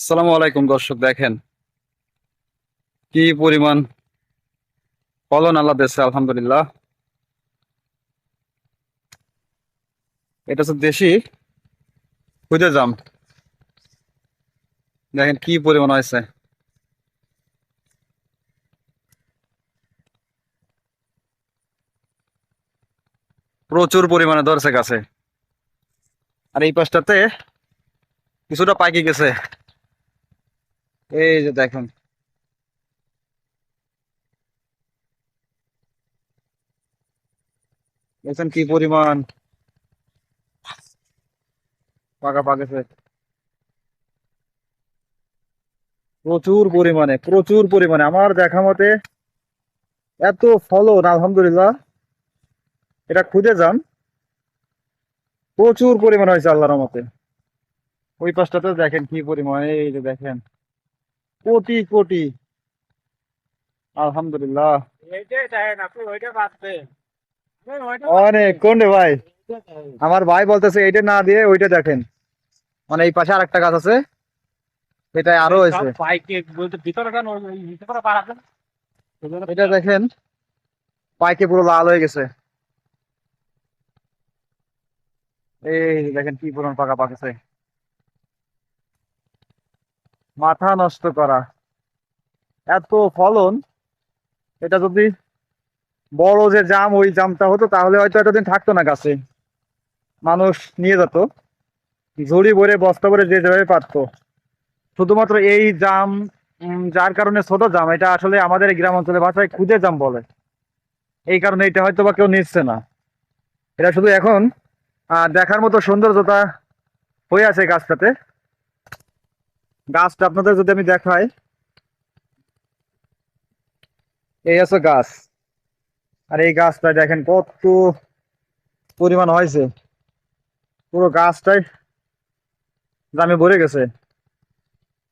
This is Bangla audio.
আসসালামু আলাইকুম দর্শক, দেখেন কি পরিমাণ ফলন আল্লাহ দিচ্ছে। আলহামদুলিল্লাহ, এটা হচ্ছে দেশি খুদে জাম। দেখেন কি পরিমাণ হয়েছে। প্রচুর পরিমাণে ধরছে গাছে। আর এই পাশটাতে কিছুটা পাকি গেছে। এই যে দেখেন, দেখছেন কি পরিমাণ পাকা পাকেছে। প্রচুর পরিমাণে, প্রচুর পরিমাণে আমার দেখা মতে এত ফলন আলহামদুলিল্লাহ। এটা খুদে জাম, প্রচুর পরিমাণ হয়েছে আল্লাহর রহমতে। ওই পাশটাতে দেখেন কি পরিমাণ, এই যে দেখেন কোটি কোটি। আলহামদুলিল্লাহ, এইটাই দেখেন, আপনি ওইটা বাদ দেন। আপনি ওইটা বাদ অনেক দেন। কোন রে ভাই। এইটা দেখেন। আমার ভাই বলতেছে এইটা না দিয়ে ওইটা দেখেন। মানে এই পাশে আরেকটা গাছ আছে, এটা আরো এই সব হয়েছে। বাইকে বলতে ভিতরে কেন ভিতরে পারাবেন? এটা দেখেন পাইকে পুরো লাল হয়ে গেছে। এই যে দেখেন কি পরিমাণ পাকা পাকেছে। মাথা নষ্ট করা এত ফলন। এটা যদি বড় যে জাম, ওই জামটা হতো তাহলে হয়তো এতদিন থাকতো না গাছে, মানুষ নিয়ে যেত ঝুড়ি ভরে বস্তা ভরে যে যেভাবে পারতো। শুধুমাত্র এই জাম, যার কারণে ছোট জাম, এটা আসলে আমাদের এই গ্রাম অঞ্চলের ভাষায় খুদে জাম বলে। এই কারণে এটা হয়তো বা কেউ নিচ্ছে না। এটা শুধু এখন দেখার মতো সৌন্দর্যতা হয়ে আছে গাছটাতে। গাছটা আপনাদের যদি আমি দেখাই, এই আছে গাছ। আর এই গাছটা দেখেন কত পরিমাণ হয়েছে। পুরো গাছটাই জামে ভরে গেছে।